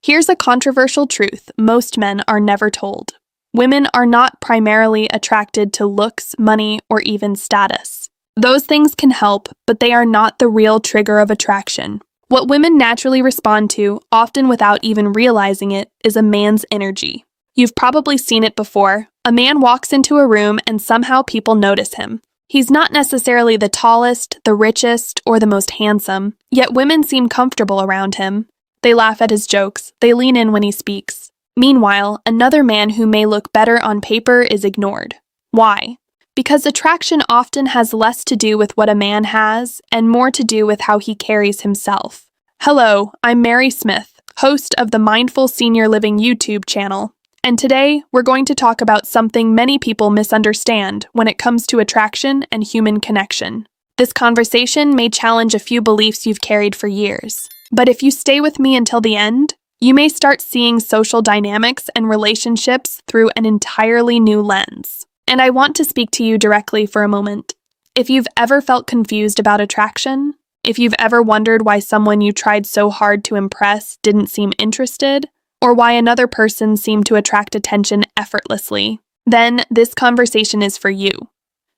Here's a controversial truth most men are never told. Women are not primarily attracted to looks, money, or even status. Those things can help, but they are not the real trigger of attraction. What women naturally respond to, often without even realizing it, is a man's energy. You've probably seen it before. A man walks into a room and somehow people notice him. He's not necessarily the tallest, the richest, or the most handsome, yet women seem comfortable around him. They laugh at his jokes. They lean in when he speaks. Meanwhile, another man who may look better on paper is ignored. Why? Because attraction often has less to do with what a man has and more to do with how he carries himself. Hello, I'm Mary Smith, host of the Mindful Senior Living YouTube channel, and today we're going to talk about something many people misunderstand when it comes to attraction and human connection. This conversation may challenge a few beliefs you've carried for years, but if you stay with me until the end, you may start seeing social dynamics and relationships through an entirely new lens. And I want to speak to you directly for a moment. If you've ever felt confused about attraction, if you've ever wondered why someone you tried so hard to impress didn't seem interested, or why another person seemed to attract attention effortlessly, then this conversation is for you.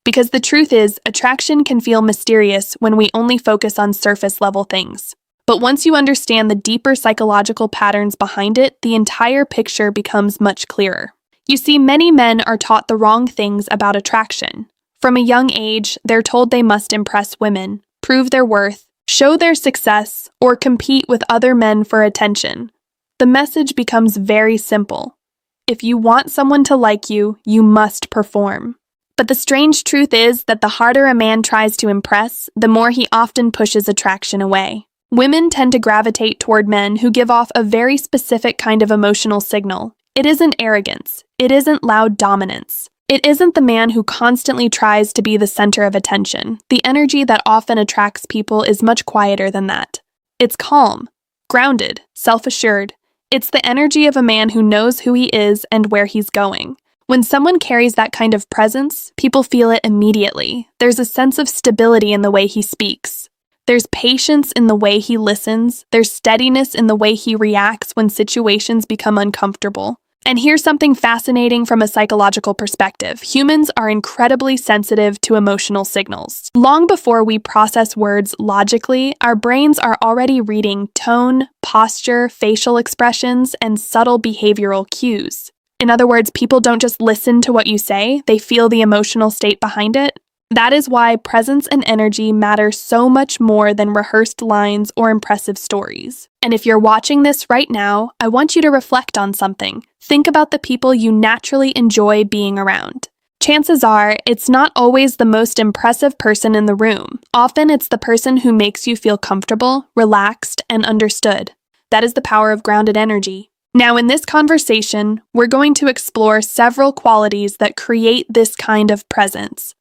Because the truth is, attraction can feel mysterious when we only focus on surface-level things. But once you understand the deeper psychological patterns behind it, the entire picture becomes much clearer. You see, many men are taught the wrong things about attraction. From a young age, they're told they must impress women, prove their worth, show their success, or compete with other men for attention. The message becomes very simple. If you want someone to like you, you must perform. But the strange truth is that the harder a man tries to impress, the more he often pushes attraction away. Women tend to gravitate toward men who give off a very specific kind of emotional signal. It isn't arrogance. It isn't loud dominance. It isn't the man who constantly tries to be the center of attention. The energy that often attracts people is much quieter than that. It's calm, grounded, self-assured. It's the energy of a man who knows who he is and where he's going. When someone carries that kind of presence, people feel it immediately. There's a sense of stability in the way he speaks. There's patience in the way he listens. There's steadiness in the way he reacts when situations become uncomfortable. And here's something fascinating from a psychological perspective. Humans are incredibly sensitive to emotional signals. Long before we process words logically, our brains are already reading tone, posture, facial expressions, and subtle behavioral cues. In other words, people don't just listen to what you say, they feel the emotional state behind it. That is why presence and energy matter so much more than rehearsed lines or impressive stories. And if you're watching this right now, I want you to reflect on something. Think about the people you naturally enjoy being around. Chances are, it's not always the most impressive person in the room. Often it's the person who makes you feel comfortable, relaxed, and understood. That is the power of grounded energy. Now, in this conversation, we're going to explore several qualities that create this kind of presence.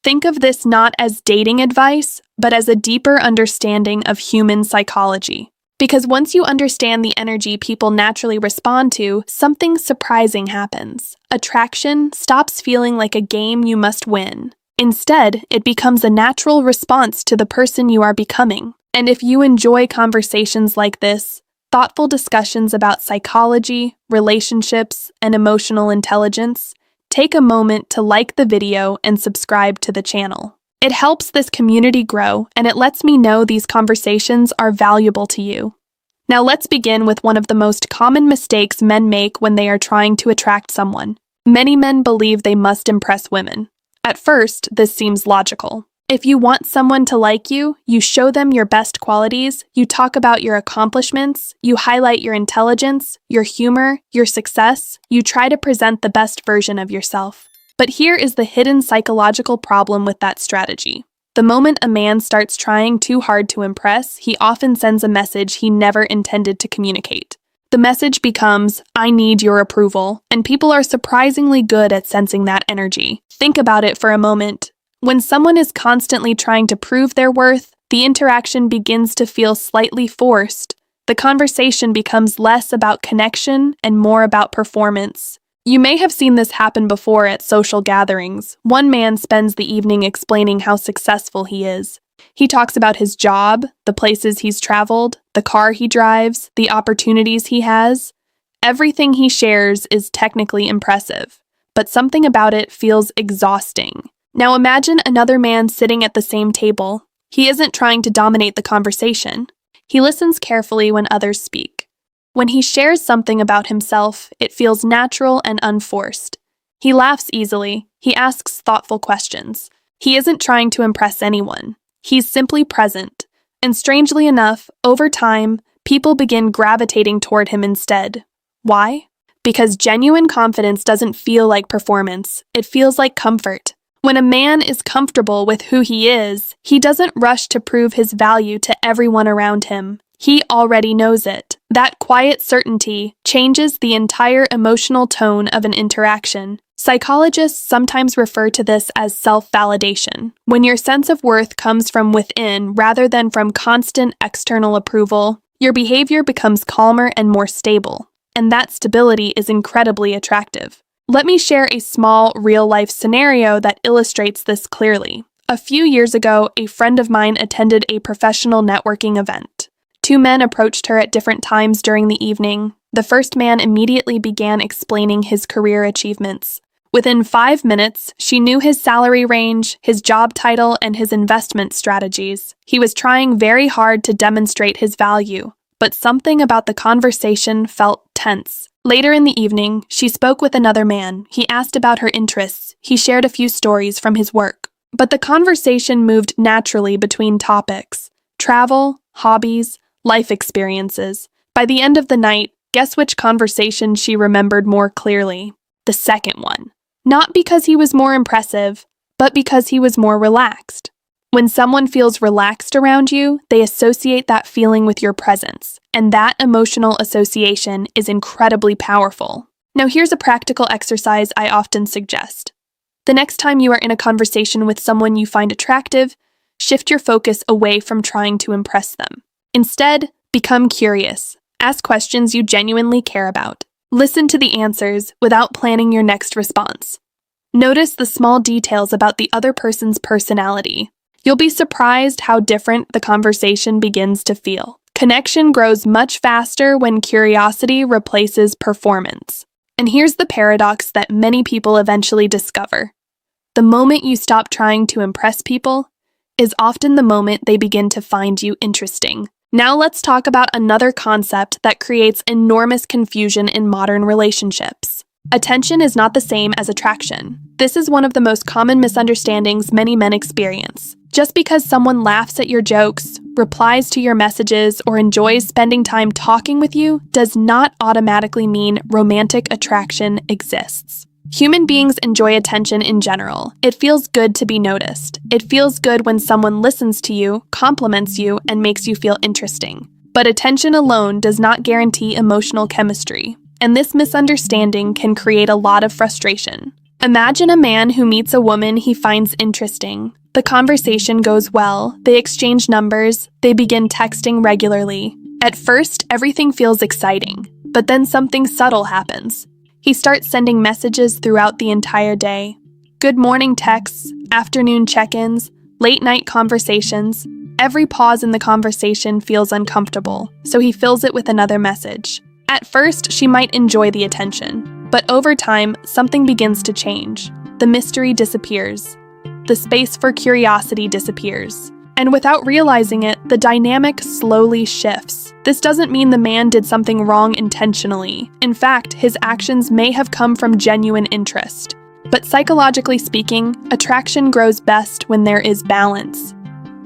Think of this not as dating advice, but as a deeper understanding of human psychology. Because once you understand the energy people naturally respond to, something surprising happens. Attraction stops feeling like a game you must win. Instead, it becomes a natural response to the person you are becoming. And if you enjoy conversations like this, thoughtful discussions about psychology, relationships, and emotional intelligence, take a moment to like the video and subscribe to the channel. It helps this community grow, and it lets me know these conversations are valuable to you. Now let's begin with one of the most common mistakes men make when they are trying to attract someone. Many men believe they must impress women. At first, this seems logical. If you want someone to like you, you show them your best qualities, you talk about your accomplishments, you highlight your intelligence, your humor, your success, you try to present the best version of yourself. But here is the hidden psychological problem with that strategy. The moment a man starts trying too hard to impress, he often sends a message he never intended to communicate. The message becomes, "I need your approval," and people are surprisingly good at sensing that energy. Think about it for a moment. When someone is constantly trying to prove their worth, the interaction begins to feel slightly forced. The conversation becomes less about connection and more about performance. You may have seen this happen before at social gatherings. One man spends the evening explaining how successful he is. He talks about his job, the places he's traveled, the car he drives, the opportunities he has. Everything he shares is technically impressive, but something about it feels exhausting. Now imagine another man sitting at the same table. He isn't trying to dominate the conversation. He listens carefully when others speak. When he shares something about himself, it feels natural and unforced. He laughs easily. He asks thoughtful questions. He isn't trying to impress anyone. He's simply present. And strangely enough, over time, people begin gravitating toward him instead. Why? Because genuine confidence doesn't feel like performance. It feels like comfort. When a man is comfortable with who he is, he doesn't rush to prove his value to everyone around him. He already knows it. That quiet certainty changes the entire emotional tone of an interaction. Psychologists sometimes refer to this as self-validation. When your sense of worth comes from within rather than from constant external approval, your behavior becomes calmer and more stable. And that stability is incredibly attractive. Let me share a small, real-life scenario that illustrates this clearly. A few years ago, a friend of mine attended a professional networking event. Two men approached her at different times during the evening. The first man immediately began explaining his career achievements. Within 5 minutes, she knew his salary range, his job title, and his investment strategies. He was trying very hard to demonstrate his value, but something about the conversation felt tense. Later in the evening, she spoke with another man. He asked about her interests. He shared a few stories from his work. But the conversation moved naturally between topics: travel, hobbies, life experiences. By the end of the night, guess which conversation she remembered more clearly? The second one. Not because he was more impressive, but because he was more relaxed. When someone feels relaxed around you, they associate that feeling with your presence, and that emotional association is incredibly powerful. Now here's a practical exercise I often suggest. The next time you are in a conversation with someone you find attractive, shift your focus away from trying to impress them. Instead, become curious. Ask questions you genuinely care about. Listen to the answers without planning your next response. Notice the small details about the other person's personality. You'll be surprised how different the conversation begins to feel. Connection grows much faster when curiosity replaces performance. And here's the paradox that many people eventually discover. The moment you stop trying to impress people is often the moment they begin to find you interesting. Now let's talk about another concept that creates enormous confusion in modern relationships. Attention is not the same as attraction. This is one of the most common misunderstandings many men experience. Just because someone laughs at your jokes, replies to your messages, or enjoys spending time talking with you does not automatically mean romantic attraction exists. Human beings enjoy attention in general. It feels good to be noticed. It feels good when someone listens to you, compliments you, and makes you feel interesting. But attention alone does not guarantee emotional chemistry, and this misunderstanding can create a lot of frustration. Imagine a man who meets a woman he finds interesting. The conversation goes well, they exchange numbers, they begin texting regularly. At first, everything feels exciting, but then something subtle happens. He starts sending messages throughout the entire day. Good morning texts, afternoon check-ins, late-night conversations. Every pause in the conversation feels uncomfortable, so he fills it with another message. At first, she might enjoy the attention, but over time, something begins to change. The mystery disappears. The space for curiosity disappears. And without realizing it, the dynamic slowly shifts. This doesn't mean the man did something wrong intentionally. In fact, his actions may have come from genuine interest. But psychologically speaking, attraction grows best when there is balance.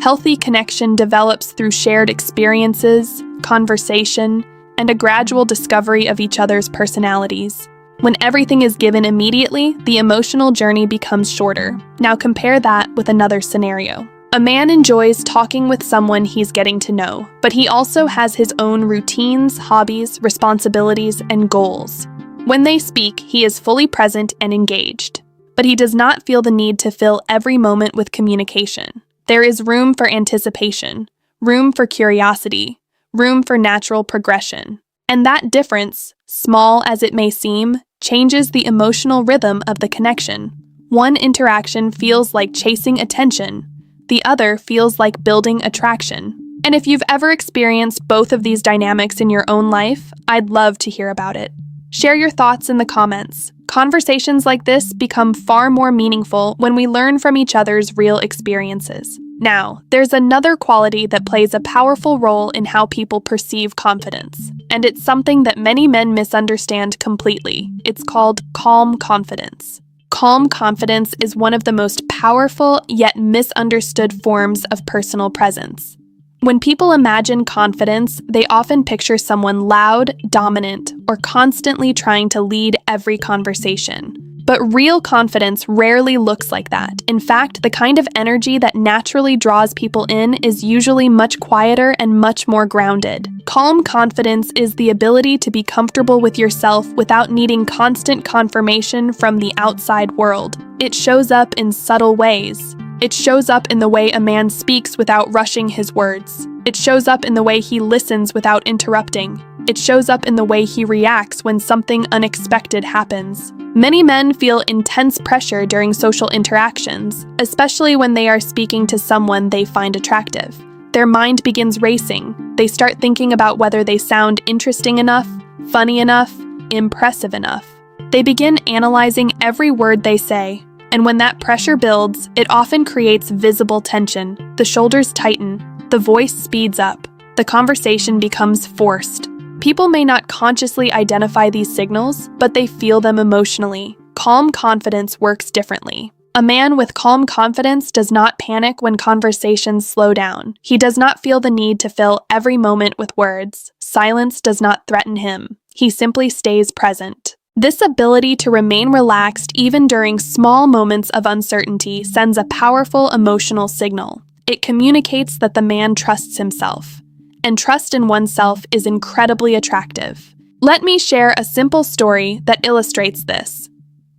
Healthy connection develops through shared experiences, conversation, and a gradual discovery of each other's personalities. When everything is given immediately, the emotional journey becomes shorter. Now compare that with another scenario. A man enjoys talking with someone he's getting to know, but he also has his own routines, hobbies, responsibilities, and goals. When they speak, he is fully present and engaged, but he does not feel the need to fill every moment with communication. There is room for anticipation, room for curiosity, room for natural progression. And that difference, small as it may seem, changes the emotional rhythm of the connection. One interaction feels like chasing attention. the other feels like building attraction. And if you've ever experienced both of these dynamics in your own life, I'd love to hear about it. Share your thoughts in the comments. Conversations like this become far more meaningful when we learn from each other's real experiences. Now, there's another quality that plays a powerful role in how people perceive confidence, and it's something that many men misunderstand completely. It's called calm confidence. Calm confidence is one of the most powerful yet misunderstood forms of personal presence. When people imagine confidence, they often picture someone loud, dominant, or constantly trying to lead every conversation. But real confidence rarely looks like that. In fact, the kind of energy that naturally draws people in is usually much quieter and much more grounded. Calm confidence is the ability to be comfortable with yourself without needing constant confirmation from the outside world. It shows up in subtle ways. It shows up in the way a man speaks without rushing his words. It shows up in the way he listens without interrupting. It shows up in the way he reacts when something unexpected happens. Many men feel intense pressure during social interactions, especially when they are speaking to someone they find attractive. Their mind begins racing. They start thinking about whether they sound interesting enough, funny enough, impressive enough. They begin analyzing every word they say. And when that pressure builds, it often creates visible tension. The shoulders tighten, the voice speeds up, the conversation becomes forced. People may not consciously identify these signals, but they feel them emotionally. Calm confidence works differently. A man with calm confidence does not panic when conversations slow down. He does not feel the need to fill every moment with words. Silence does not threaten him. He simply stays present. This ability to remain relaxed even during small moments of uncertainty sends a powerful emotional signal. It communicates that the man trusts himself. And trust in oneself is incredibly attractive. Let me share a simple story that illustrates this.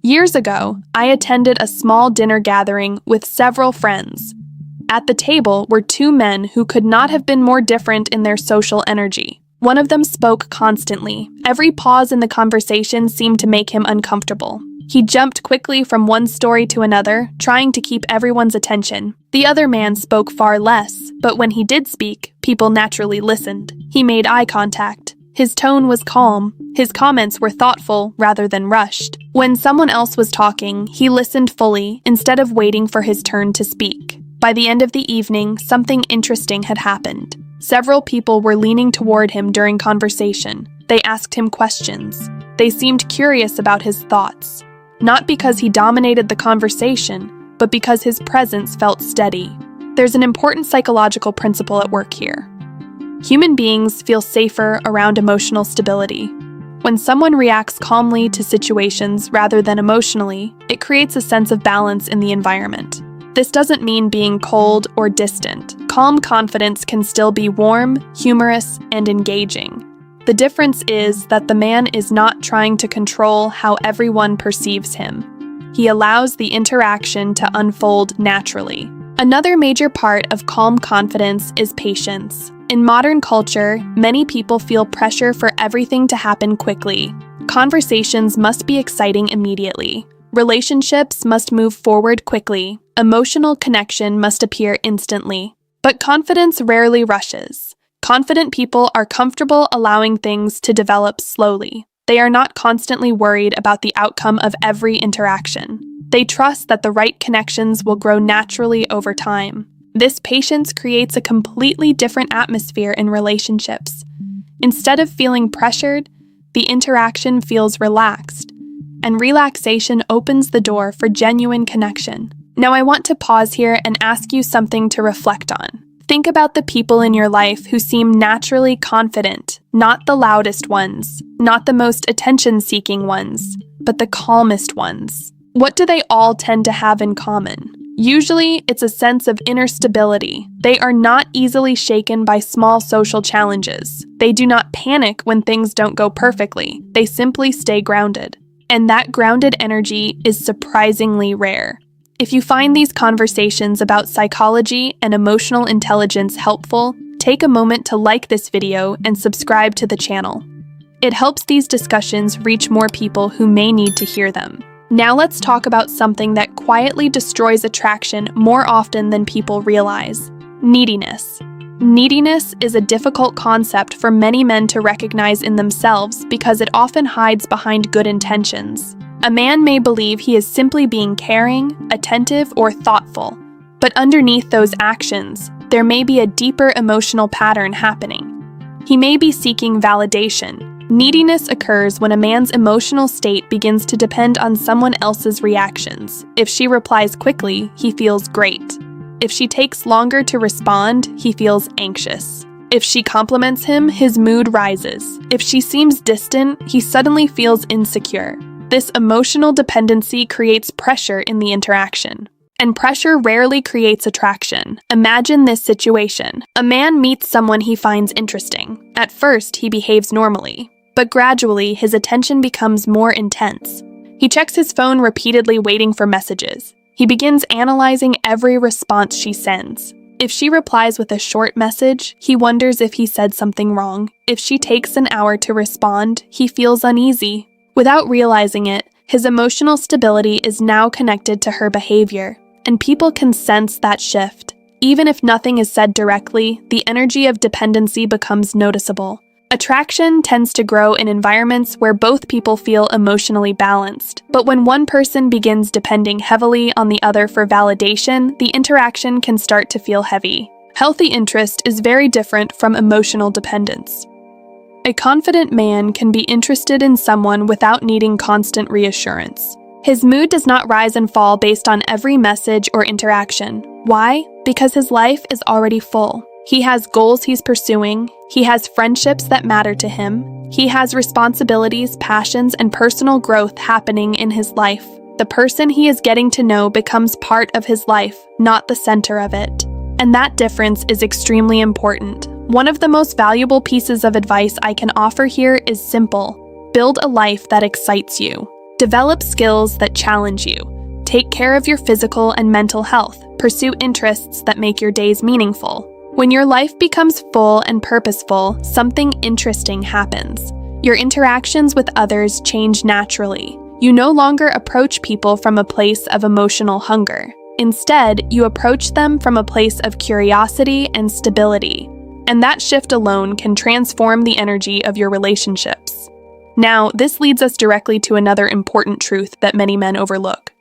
Years ago, I attended a small dinner gathering with several friends. At the table were two men who could not have been more different in their social energy. One of them spoke constantly. Every pause in the conversation seemed to make him uncomfortable. He jumped quickly from one story to another, trying to keep everyone's attention. The other man spoke far less, but when he did speak, people naturally listened. He made eye contact. His tone was calm. His comments were thoughtful rather than rushed. When someone else was talking, he listened fully instead of waiting for his turn to speak. By the end of the evening, something interesting had happened. Several people were leaning toward him during conversation. They asked him questions. They seemed curious about his thoughts. Not because he dominated the conversation, but because his presence felt steady. There's an important psychological principle at work here. Human beings feel safer around emotional stability. When someone reacts calmly to situations rather than emotionally, it creates a sense of balance in the environment. This doesn't mean being cold or distant. Calm confidence can still be warm, humorous, and engaging. The difference is that the man is not trying to control how everyone perceives him. He allows the interaction to unfold naturally. Another major part of calm confidence is patience. In modern culture, many people feel pressure for everything to happen quickly. Conversations must be exciting immediately. Relationships must move forward quickly. Emotional connection must appear instantly. But confidence rarely rushes. Confident people are comfortable allowing things to develop slowly. They are not constantly worried about the outcome of every interaction. They trust that the right connections will grow naturally over time. This patience creates a completely different atmosphere in relationships. Instead of feeling pressured, the interaction feels relaxed, and relaxation opens the door for genuine connection. Now I want to pause here and ask you something to reflect on. Think about the people in your life who seem naturally confident, not the loudest ones, not the most attention-seeking ones, but the calmest ones. What do they all tend to have in common? Usually, it's a sense of inner stability. They are not easily shaken by small social challenges. They do not panic when things don't go perfectly. They simply stay grounded. And that grounded energy is surprisingly rare. If you find these conversations about psychology and emotional intelligence helpful, take a moment to like this video and subscribe to the channel. It helps these discussions reach more people who may need to hear them. Now let's talk about something that quietly destroys attraction more often than people realize: neediness. Neediness is a difficult concept for many men to recognize in themselves because it often hides behind good intentions. A man may believe he is simply being caring, attentive, or thoughtful, but underneath those actions, there may be a deeper emotional pattern happening. He may be seeking validation. Neediness occurs when a man's emotional state begins to depend on someone else's reactions. If she replies quickly, he feels great. If she takes longer to respond, he feels anxious. If she compliments him, his mood rises. If she seems distant, he suddenly feels insecure. This emotional dependency creates pressure in the interaction. And pressure rarely creates attraction. Imagine this situation. A man meets someone he finds interesting. At first, he behaves normally, but gradually, his attention becomes more intense. He checks his phone repeatedly, waiting for messages. He begins analyzing every response she sends. If she replies with a short message, he wonders if he said something wrong. If she takes an hour to respond, he feels uneasy. Without realizing it, his emotional stability is now connected to her behavior, and people can sense that shift. Even if nothing is said directly, the energy of dependency becomes noticeable. Attraction tends to grow in environments where both people feel emotionally balanced. But when one person begins depending heavily on the other for validation, the interaction can start to feel heavy. Healthy interest is very different from emotional dependence. A confident man can be interested in someone without needing constant reassurance. His mood does not rise and fall based on every message or interaction. Why? Because his life is already full. He has goals he's pursuing. He has friendships that matter to him. He has responsibilities, passions, and personal growth happening in his life. The person he is getting to know becomes part of his life, not the center of it. And that difference is extremely important. One of the most valuable pieces of advice I can offer here is simple. Build a life that excites you. Develop skills that challenge you. Take care of your physical and mental health. Pursue interests that make your days meaningful. When your life becomes full and purposeful, something interesting happens. Your interactions with others change naturally. You no longer approach people from a place of emotional hunger. Instead, you approach them from a place of curiosity and stability. And that shift alone can transform the energy of your relationships. Now, this leads us directly to another important truth that many men overlook.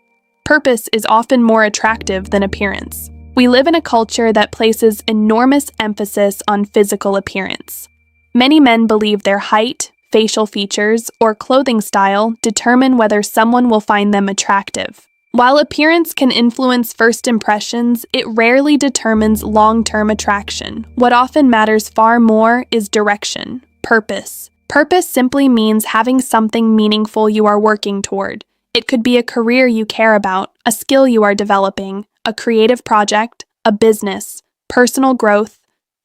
Purpose is often more attractive than appearance. We live in a culture that places enormous emphasis on physical appearance. Many men believe their height, facial features, or clothing style determine whether someone will find them attractive. While appearance can influence first impressions, it rarely determines long-term attraction. What often matters far more is direction, purpose. Purpose simply means having something meaningful you are working toward. It could be a career you care about, a skill you are developing, a creative project, a business, personal growth,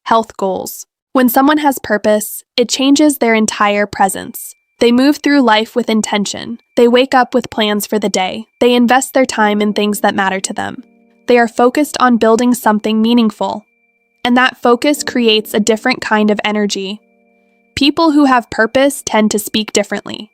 health goals. When someone has purpose, it changes their entire presence. They move through life with intention. They wake up with plans for the day. They invest their time in things that matter to them. They are focused on building something meaningful. And that focus creates a different kind of energy. People who have purpose tend to speak differently.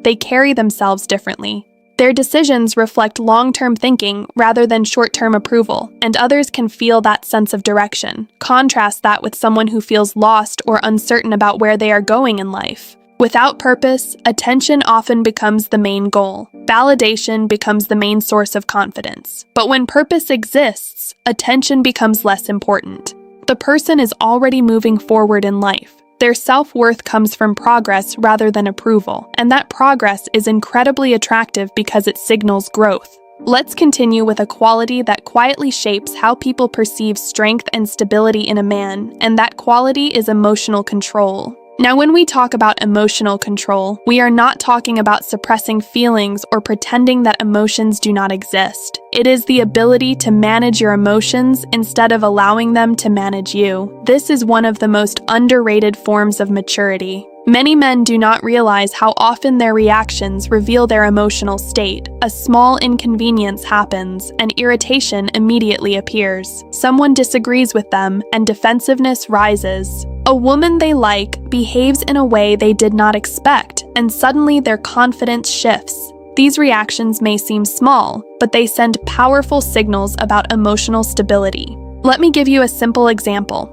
They carry themselves differently. Their decisions reflect long-term thinking rather than short-term approval, and others can feel that sense of direction. Contrast that with someone who feels lost or uncertain about where they are going in life. Without purpose, attention often becomes the main goal. Validation becomes the main source of confidence. But when purpose exists, attention becomes less important. The person is already moving forward in life. Their self-worth comes from progress rather than approval, and that progress is incredibly attractive because it signals growth. Let's continue with a quality that quietly shapes how people perceive strength and stability in a man, and that quality is emotional control. Now, when we talk about emotional control, we are not talking about suppressing feelings or pretending that emotions do not exist. It is the ability to manage your emotions instead of allowing them to manage you. This is one of the most underrated forms of maturity. Many men do not realize how often their reactions reveal their emotional state. A small inconvenience happens, and irritation immediately appears. Someone disagrees with them, and defensiveness rises. A woman they like behaves in a way they did not expect, and suddenly their confidence shifts. These reactions may seem small, but they send powerful signals about emotional stability. Let me give you a simple example.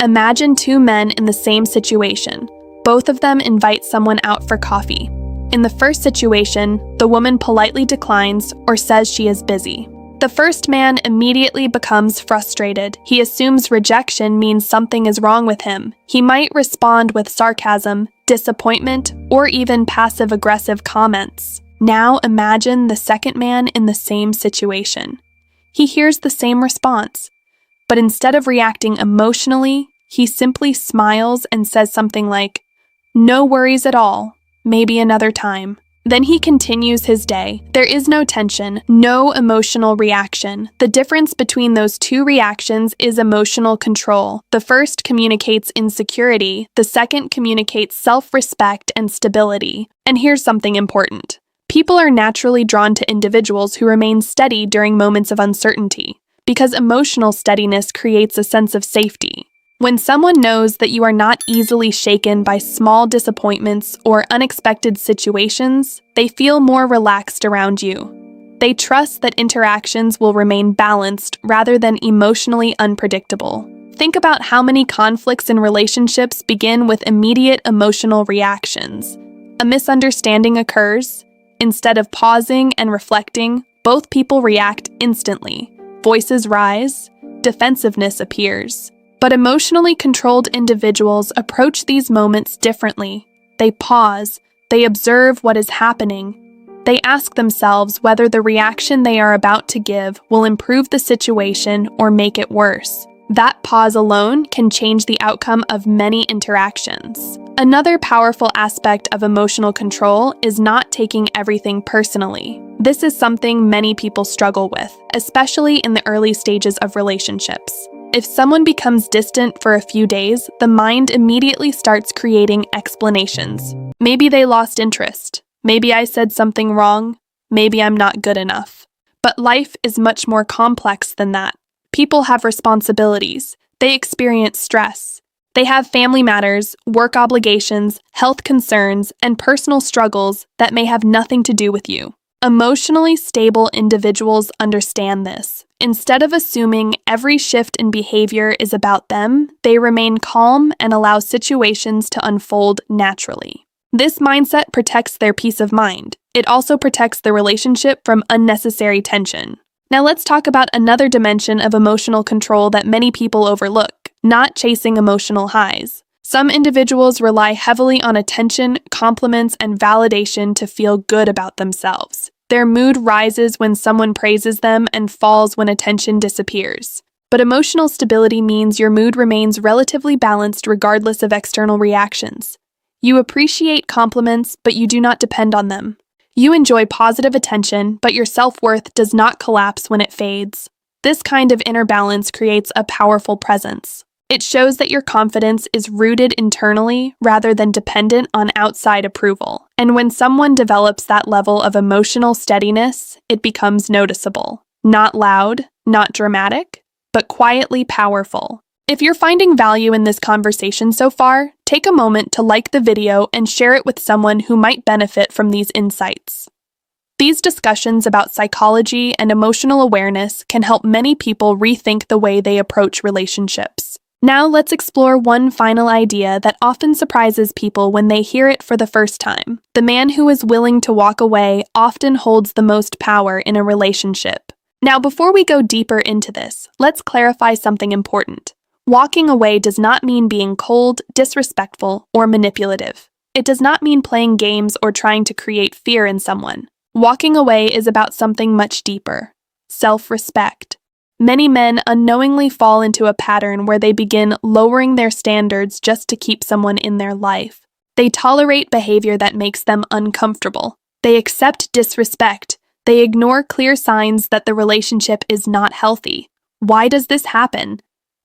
Imagine two men in the same situation. Both of them invite someone out for coffee. In the first situation, the woman politely declines or says she is busy. The first man immediately becomes frustrated. He assumes rejection means something is wrong with him. He might respond with sarcasm, disappointment, or even passive-aggressive comments. Now imagine the second man in the same situation. He hears the same response, but instead of reacting emotionally, he simply smiles and says something like, "No worries at all, maybe another time." Then he continues his day. There is no tension, no emotional reaction. The difference between those two reactions is emotional control. The first communicates insecurity, the second communicates self-respect and stability. And here's something important. People are naturally drawn to individuals who remain steady during moments of uncertainty, because emotional steadiness creates a sense of safety. When someone knows that you are not easily shaken by small disappointments or unexpected situations, they feel more relaxed around you. They trust that interactions will remain balanced rather than emotionally unpredictable. Think about how many conflicts in relationships begin with immediate emotional reactions. A misunderstanding occurs. Instead of pausing and reflecting, both people react instantly. Voices rise, defensiveness appears. But emotionally controlled individuals approach these moments differently. They pause, they observe what is happening. They ask themselves whether the reaction they are about to give will improve the situation or make it worse. That pause alone can change the outcome of many interactions. Another powerful aspect of emotional control is not taking everything personally. This is something many people struggle with, especially in the early stages of relationships. If someone becomes distant for a few days, the mind immediately starts creating explanations. Maybe they lost interest. Maybe I said something wrong. Maybe I'm not good enough. But life is much more complex than that. People have responsibilities. They experience stress. They have family matters, work obligations, health concerns, and personal struggles that may have nothing to do with you. Emotionally stable individuals understand this. Instead of assuming every shift in behavior is about them, they remain calm and allow situations to unfold naturally. This mindset protects their peace of mind. It also protects the relationship from unnecessary tension. Now let's talk about another dimension of emotional control that many people overlook: not chasing emotional highs. Some individuals rely heavily on attention, compliments, and validation to feel good about themselves. Their mood rises when someone praises them and falls when attention disappears. But emotional stability means your mood remains relatively balanced regardless of external reactions. You appreciate compliments, but you do not depend on them. You enjoy positive attention, but your self-worth does not collapse when it fades. This kind of inner balance creates a powerful presence. It shows that your confidence is rooted internally rather than dependent on outside approval. And when someone develops that level of emotional steadiness, it becomes noticeable. Not loud, not dramatic, but quietly powerful. If you're finding value in this conversation so far, take a moment to like the video and share it with someone who might benefit from these insights. These discussions about psychology and emotional awareness can help many people rethink the way they approach relationships. Now let's explore one final idea that often surprises people when they hear it for the first time. The man who is willing to walk away often holds the most power in a relationship. Now, before we go deeper into this, let's clarify something important. Walking away does not mean being cold, disrespectful, or manipulative. It does not mean playing games or trying to create fear in someone. Walking away is about something much deeper: self-respect. Many men unknowingly fall into a pattern where they begin lowering their standards just to keep someone in their life. They tolerate behavior that makes them uncomfortable. They accept disrespect. They ignore clear signs that the relationship is not healthy. Why does this happen?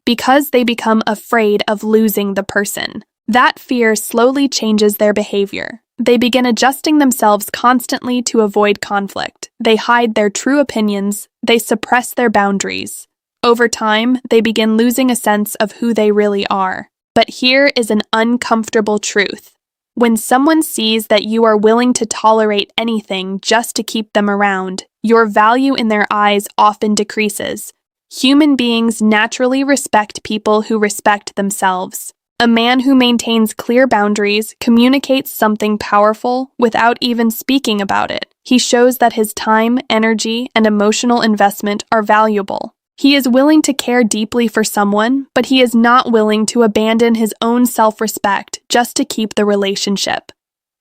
Because they become afraid of losing the person. That fear slowly changes their behavior. They begin adjusting themselves constantly to avoid conflict. They hide their true opinions. They suppress their boundaries. Over time, they begin losing a sense of who they really are. But here is an uncomfortable truth. When someone sees that you are willing to tolerate anything just to keep them around, your value in their eyes often decreases. Human beings naturally respect people who respect themselves. A man who maintains clear boundaries communicates something powerful without even speaking about it. He shows that his time, energy, and emotional investment are valuable. He is willing to care deeply for someone, but he is not willing to abandon his own self-respect just to keep the relationship.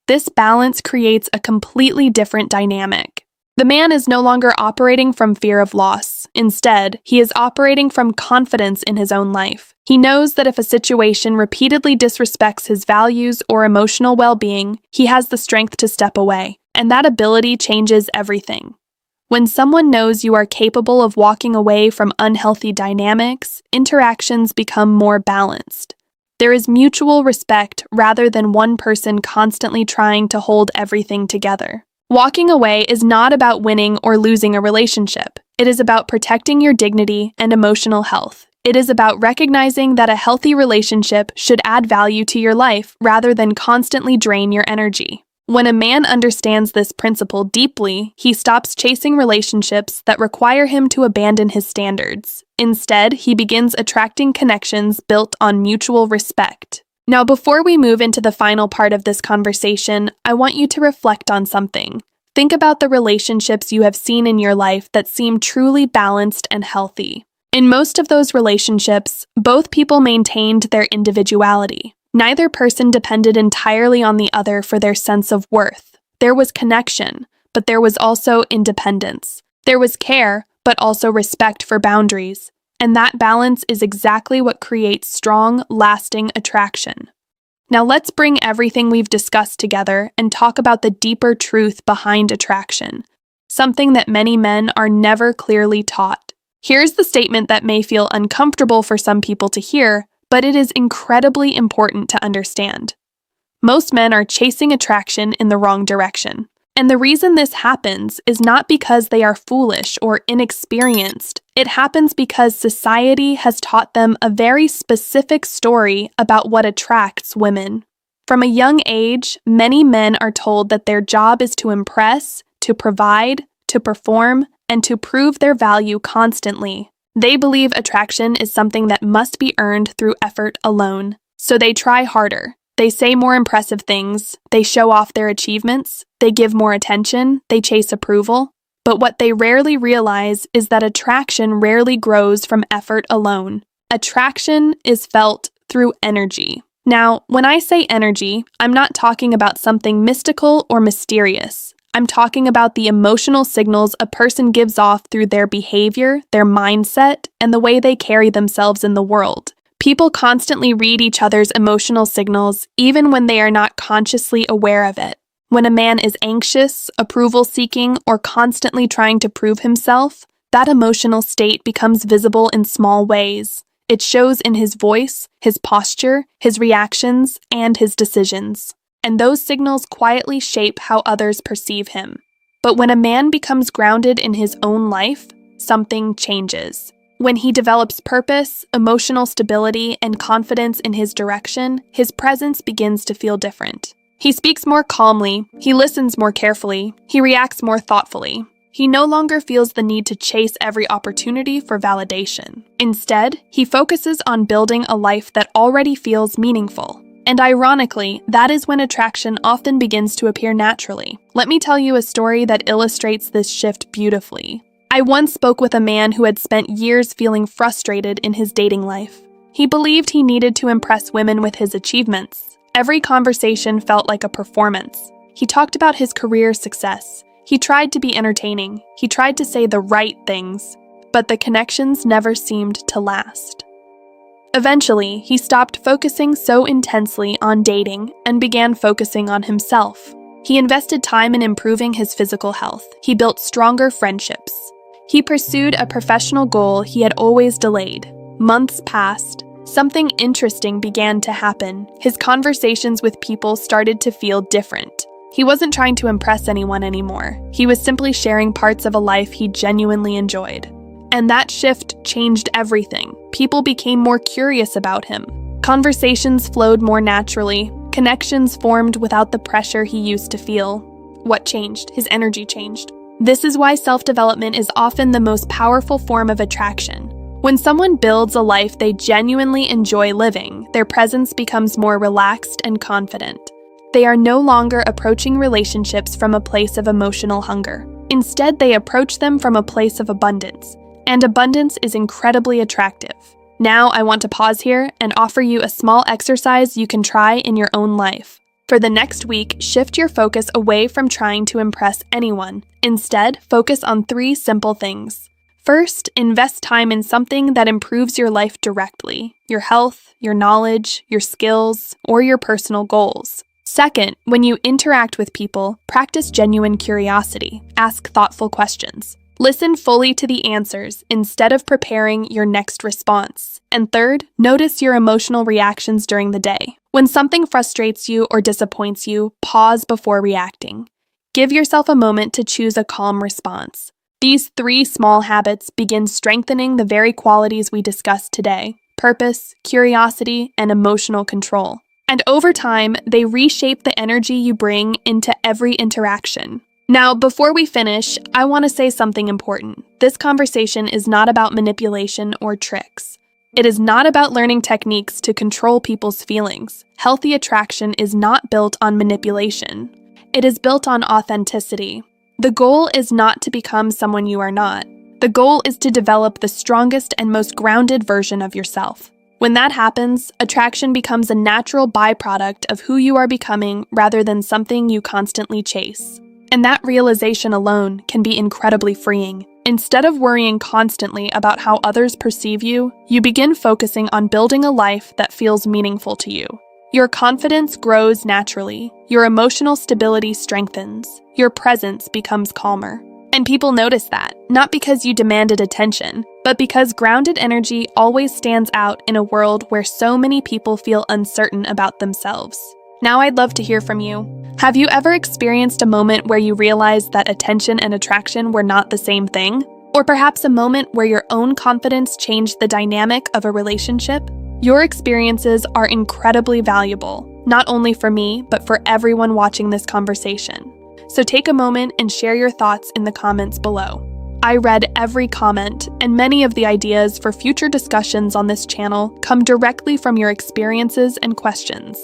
This balance creates a completely different dynamic. The man is no longer operating from fear of loss. Instead, he is operating from confidence in his own life. He knows that if a situation repeatedly disrespects his values or emotional well-being, he has the strength to step away, and that ability changes everything. When someone knows you are capable of walking away from unhealthy dynamics, interactions become more balanced. There is mutual respect rather than one person constantly trying to hold everything together. Walking away is not about winning or losing a relationship. It is about protecting your dignity and emotional health. It is about recognizing that a healthy relationship should add value to your life rather than constantly drain your energy. When a man understands this principle deeply, he stops chasing relationships that require him to abandon his standards. Instead, he begins attracting connections built on mutual respect. Now, before we move into the final part of this conversation, I want you to reflect on something. Think about the relationships you have seen in your life that seem truly balanced and healthy. In most of those relationships, both people maintained their individuality. Neither person depended entirely on the other for their sense of worth. There was connection, but there was also independence. There was care, but also respect for boundaries. And that balance is exactly what creates strong, lasting attraction. Now let's bring everything we've discussed together and talk about the deeper truth behind attraction, something that many men are never clearly taught. Here's the statement that may feel uncomfortable for some people to hear, but it is incredibly important to understand. Most men are chasing attraction in the wrong direction. And the reason this happens is not because they are foolish or inexperienced. It happens because society has taught them a very specific story about what attracts women. From a young age, many men are told that their job is to impress, to provide, to perform, and to prove their value constantly. They believe attraction is something that must be earned through effort alone. So they try harder. They say more impressive things, they show off their achievements, they give more attention, they chase approval. But what they rarely realize is that attraction rarely grows from effort alone. Attraction is felt through energy. Now, when I say energy, I'm not talking about something mystical or mysterious. I'm talking about the emotional signals a person gives off through their behavior, their mindset, and the way they carry themselves in the world. People constantly read each other's emotional signals, even when they are not consciously aware of it. When a man is anxious, approval-seeking, or constantly trying to prove himself, that emotional state becomes visible in small ways. It shows in his voice, his posture, his reactions, and his decisions. And those signals quietly shape how others perceive him. But when a man becomes grounded in his own life, something changes. When he develops purpose, emotional stability, and confidence in his direction, his presence begins to feel different. He speaks more calmly, he listens more carefully, he reacts more thoughtfully. He no longer feels the need to chase every opportunity for validation. Instead, he focuses on building a life that already feels meaningful. And ironically, that is when attraction often begins to appear naturally. Let me tell you a story that illustrates this shift beautifully. I once spoke with a man who had spent years feeling frustrated in his dating life. He believed he needed to impress women with his achievements. Every conversation felt like a performance. He talked about his career success. He tried to be entertaining. He tried to say the right things, but the connections never seemed to last. Eventually, he stopped focusing so intensely on dating and began focusing on himself. He invested time in improving his physical health. He built stronger friendships. He pursued a professional goal he had always delayed. Months passed. Something interesting began to happen. His conversations with people started to feel different. He wasn't trying to impress anyone anymore. He was simply sharing parts of a life he genuinely enjoyed. And that shift changed everything. People became more curious about him. Conversations flowed more naturally. Connections formed without the pressure he used to feel. What changed? His energy changed. This is why self-development is often the most powerful form of attraction. When someone builds a life they genuinely enjoy living, their presence becomes more relaxed and confident. They are no longer approaching relationships from a place of emotional hunger. Instead, they approach them from a place of abundance. And abundance is incredibly attractive. Now, I want to pause here and offer you a small exercise you can try in your own life. For the next week, shift your focus away from trying to impress anyone. Instead, focus on 3 simple things. First, invest time in something that improves your life directly: your health, your knowledge, your skills, or your personal goals. Second, when you interact with people, practice genuine curiosity. Ask thoughtful questions. Listen fully to the answers instead of preparing your next response. And third, notice your emotional reactions during the day. When something frustrates you or disappoints you, pause before reacting. Give yourself a moment to choose a calm response. These 3 small habits begin strengthening the very qualities we discussed today: purpose, curiosity, and emotional control. And over time, they reshape the energy you bring into every interaction. Now, before we finish, I want to say something important. This conversation is not about manipulation or tricks. It is not about learning techniques to control people's feelings. Healthy attraction is not built on manipulation. It is built on authenticity. The goal is not to become someone you are not. The goal is to develop the strongest and most grounded version of yourself. When that happens, attraction becomes a natural byproduct of who you are becoming rather than something you constantly chase. And that realization alone can be incredibly freeing. Instead of worrying constantly about how others perceive you, you begin focusing on building a life that feels meaningful to you. Your confidence grows naturally, your emotional stability strengthens, your presence becomes calmer. And people notice that, not because you demanded attention, but because grounded energy always stands out in a world where so many people feel uncertain about themselves. Now I'd love to hear from you. Have you ever experienced a moment where you realized that attention and attraction were not the same thing? Or perhaps a moment where your own confidence changed the dynamic of a relationship? Your experiences are incredibly valuable, not only for me, but for everyone watching this conversation. So take a moment and share your thoughts in the comments below. I read every comment, and many of the ideas for future discussions on this channel come directly from your experiences and questions.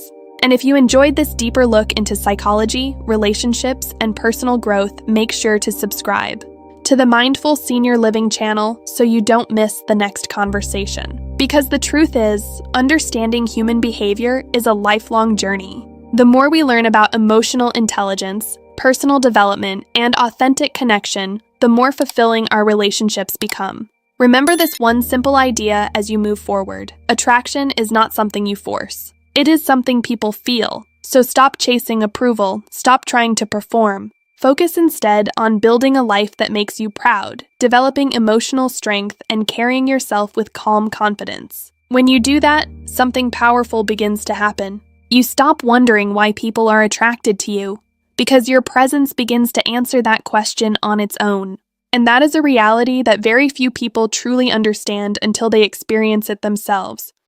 And if you enjoyed this deeper look into psychology, relationships, and personal growth, make sure to subscribe to the Mindful Senior Living channel so you don't miss the next conversation. Because the truth is, understanding human behavior is a lifelong journey. The more we learn about emotional intelligence, personal development, and authentic connection, the more fulfilling our relationships become. Remember this one simple idea as you move forward. Attraction is not something you force. It is something people feel. So stop chasing approval, stop trying to perform. Focus instead on building a life that makes you proud, developing emotional strength, and carrying yourself with calm confidence. When you do that, something powerful begins to happen. You stop wondering why people are attracted to you, because your presence begins to answer that question on its own. And that is a reality that very few people truly understand until they experience it themselves.